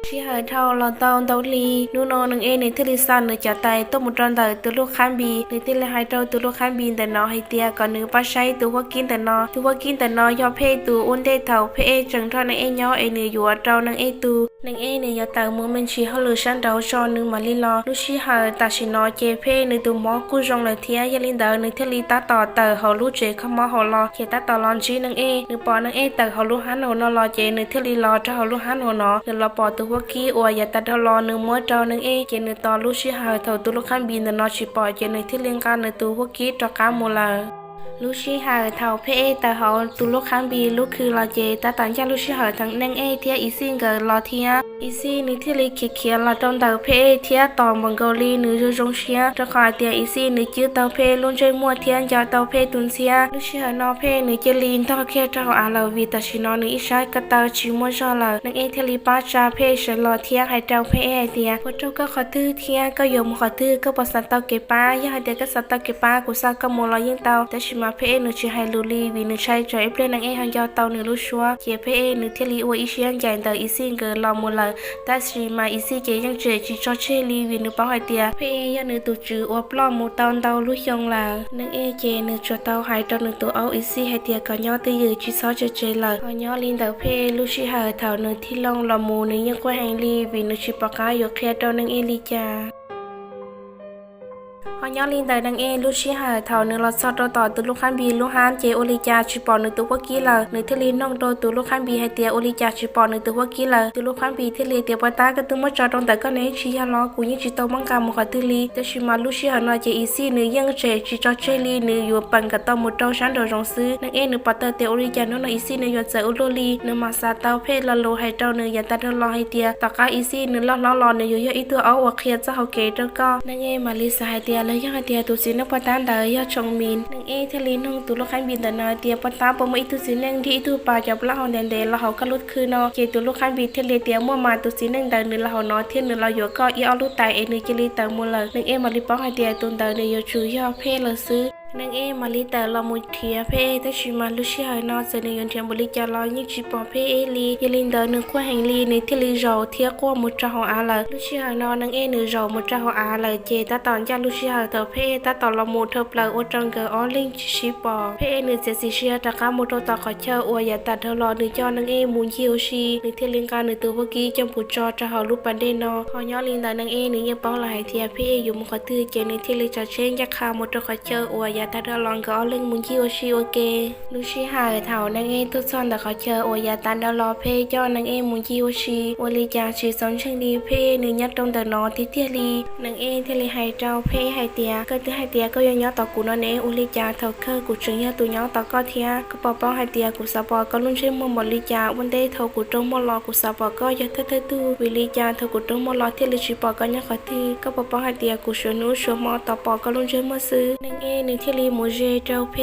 ชีหายเท่าเราตองเตาลีนูนอหนึ่งเอในที่ลิซันในจ่าไตต้มมุดรอนเตอตัวลูกค้านบีในที่เลหายเท่าตัวลูกค้านบีแต่นอให้เตียก่อนนึงป้าใช้ตัวว่ากินแต่นอตัวว่ากินแต่นอยอเพตัวอ้นเดเท่าเพเอจังทอนังเอย่อเอเนอยู่เรานังเอตัวนางเอเนี่ยยาตามือมันชีเขาเลยฉันเดาชอนนึงมาลีลอลูกชีหายตาชินอเจเพในตัวหมอกู้จงเลยเทียยาลินเดอในที่ลีตาต่อเตอเขาลูกเจเขามาเขารอเขตตาต่อรอนชีนางเอนึงปอนางเอเตอเขาลูกฮันโนรอเจในที่ลีรอถ้าเขาลูกฮันโนเนาะเดี๋ยวเราปอตัวว่ากี้อวยยาตาทรอนึงมัวเจ้านึงเอเจในตอนลูกชีหายเท่าตัวลูกขันบินนอชิปอเจในที่เลี้ยงการในตัวว่ากี้ตอกาโมลาลูชีหายเท่าเพเอแต่เขาตุลูกค้างบีลูกคือลาเจแต่ตอนยาลูชีหายทั้งนั่งเอเทียอีซิงกับลอเทียอีซีนี่ที่เลยเขียนลาตอนเต่าเพเอเทียตอนบังกอลีนึกจงเชียจะขายเตียอีซีนึกจื้อเต่าเพลุนใจมัวเทียนยาเต่าเพตุนเสียลูชีหายนอเพนึกเจลีนเท่าเคียเท่าอาลาวีแต่ชินอนึกอิชายกเต่าชิมัวจอลานั่งเอเทลีป้าจาเพเชลอเทียให้เต่าเพเอเทียพวกเจ้าก็ขอตื้อเทียก็ยมขอตื้อก็ปสันเต่าเก็บป้ายาเดียก็สันเต่าเก็บป้ากุซาก็โมลอยิ่งเต่าแต่ชิมาเพเอนึกชิให้ลูลีวีนึกใช้จอยเปลี่ยนนางเอหันยาวเตานึกลูชัวเกียเพเอนึกเทลีอวยอิเชียนใหญ่เตาอีซิงเกอร์ลอมูลาแต่ชีมาอีซีเกยังเจจิจอเชลีวีนึกป้าหายเตียเพเอยันนึกตัวจืออวบล้อมูเตาเตาลุยองลานางเอเจนึกจอเตาหายเตานึกตัวเอาอีซีให้เตียก่อนย่อตียืจิซอเจเจลาก่อนย่อลินเตาเพเอลูชิหายเท่านึกที่ลองลอมูนึกยังกว่าแห่งลีวีนึกชิปากายกเคลียเตานางเอลีจาพอยอลินเตอร์ดังเอลูชิหายเท่านึงรถซอดต่อตัวลูกค้านบีลูกฮานเจโอลิจาชิปอนึงตัวว่ากี้ละนึงที่ลีน้องโตตัวลูกค้านบีให้เตียโอลิจาชิปอนึงตัวว่ากี้ละตัวลูกค้านบีที่ลีเตียปตาก็ตัวมั่วจอดตรงแต่ก็เนชิฮาล้อกูยิ่งจิตโตมังกามุขที่ลีแต่ชิมาลูชิหานอยเจอีซี่นึงยังเจจิจอเชลีนึงอยู่ปันกับตัวมุดโตฉันโดยรงซื้อดังเอนึงปตเตอร์เตียโอลิจาน้องอีซี่นึงอยู่เจอุโลลีนึงมาซาเตาเพลโลให้เจ้านึงยันตัดรอให้เตียตากาอีซี่นึงล้อนึงอยู่เยอะอีตัวเอาว่าเคลียร์จะเขาเกตก็ดังเอมาลิสให้เตียแล้วยังให้เตียตัวสินปตานเดยชงมินนังเอทะเลนงตุลขันบินแต่นาเตียปตาปมอิตุสินังที่อิตุปาจับละหอนเดละเขาก็ลุดคือนอเกตุลขันบินทะเลเตียมัวมาตุสินังเดนึละหอนอเทียนนึละอยู่ก็อีอลุตายเอนึจิลิตามุลนังเอมาลิปองให้เตียตุนเดนยชูยอเพลซื้อนางเอมาลิแต่ละมุเทียเพเอแต่ชิมาลุชิหายนอเซนยนเทียมบริจาลอยิ่งชิปอเพเอลียลินเดนึกว่าแห่งลีในที่ลีจอเทียกว่ามุจาหออาลลุชิหายนอนางเอนึจอมุจาหออาลเจตาตอนยาลุชิหายเธอเพเอตาตอนละมุเธอเปล่าอจังเกออลิงชิปอเพเอนึเจสิเชียตะกามุโตตาขอเชออวยาตัดเธอรอนึจอนางเอมุนยิโอชีนึที่ลิงการนึตัวพกี้จำปุจอจะหอรูปปันเดนอหอยอลินเดนางเอนึยังป้องหลายเทียเพเออยู่มุขตื้อเจในที่ลีจอเชนยาคามุโตขอเชออวยาตัดเธอลองก็เล่งมุนจิโอชิโอเกลูชิหายเถานางเอทุกซอนแต่เขาเจอโอยาตันดอลอเพจอนางเอมุนจิโอชิโอลิจาชิซอนเชิงดีเพหนึ่งยัดตรงแต่นอทิเทียลีนางเอเทลีไฮเจ้าเพไฮเตียก็ที่ไฮเตียก็ยังย่อต่อกูนอเนโอลิจาเถาเคอกูเชิงย่อตัวย่อต่อก็เทียก็ปอป้องไฮเตียกูสปอก็ลุ่นเชื่อมมอลิจาวันเดเถากูตรงมอลอกูสปอก็ยัดเทตูวิลิจาเถากูตรงมอลอเทลิชิปอก็ยังขอทีก็ปอป้องไฮเตียกูชนูชัวมอต่อปอก็ลุ่นเชื่อมมาซื้อนางเอหนึ่งเทลีโมเจเจ้าเพ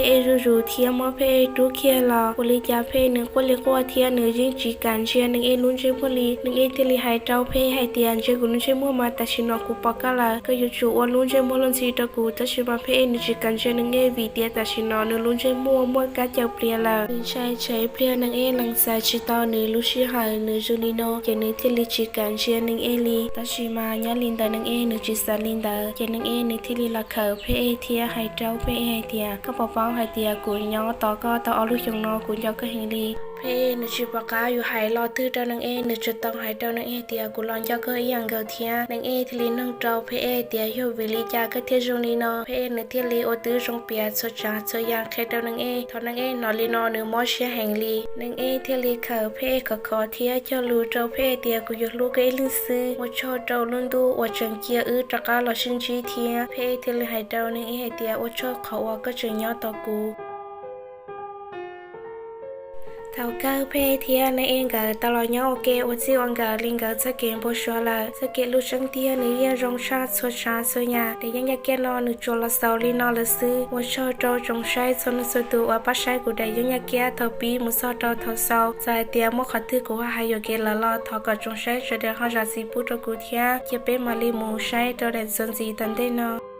รูเทียมอเพดูเคียลาบริจาเพนึงคนเลี้ยงว่าเทียนึงยิ่งจีกันเชียนึงเอลุนเจพลีนึงเอเทลีไฮเจ้าเพไฮเตียนเจกุลุนเจมัวมาแต่ชินอกูปากกาลาก็อยู่จู่ว่าลุนเจมัวลุนซีตะกูแต่ชิมาเพนึงจีกันเชียนึงเอวีเตียแต่ชินอนึงลุนเจมัวกาเจ้าเปลี่ยลานึงใช้เปลี่ยนึงเอหลังสายชิตานึงลุชิหายนึงจูลิโนเจนึงเทลีจีกันเชียนึงเอลีแต่ชิมาญาลินดานึงเอนึงจีซาลินดาเจนึงเอนึงเทลีลาเขาเพเทียไฮเจ้าเพไฮเตียก็ปอป้องไฮเตียกูย่อต่อก็ต่อเอาลูกยงนอกูยอก็เฮงลีเพนึชิปากาอยู่หายรอตื้อเจ้านางเอนึจุดต้องหายเจ้านางเอเตียกูลอนยอก็ยังเกอเทียนางเอทลีนังเจ้าเพเตียโยวิลิจาก็เทียจงลีนอเพนึทลีโอตื้อจงเปียสจาสยางแค่เจ้านางเอทอนางเอนอลีนอนึมอเชียแห่งลีนางเอทลีเขาเพก็ขอเทียเจ้าลูเจ้าเพเตียกูยกลูกเอลินซื้อว่าชอเจ้าลุนดูว่าจังเกียตะกาลอชินจีเทียเพทลีหายเจ้านางเอเตียว่าชอเขาว่าก็จะย่อต่อกูเท่ากับเพเทียในเองก็ตลอดย่อโอเควันที่วันก็ลิงก็สเกตพอชัวร์ละสเกตลูกช่างเทียในยังรงชาติสวยแต่ยังอยากแก่นอนนึกจละเสาลีนอละซื้อว่าชอบเจ้าจงใช้สนสุดตัวว่าป้าใช้กูได้ยังอยากแก่เท่าปีมุสอเจ้าเท่าเสาใจเตียมขอถือกูว่าให้ยกเกละลอเท่ากับจงใช้จะได้ข้าราชสีผู้ตระกูลเทียจะเป็นมาลีมูใช้ตัวเด่นสนสีตันได้นอ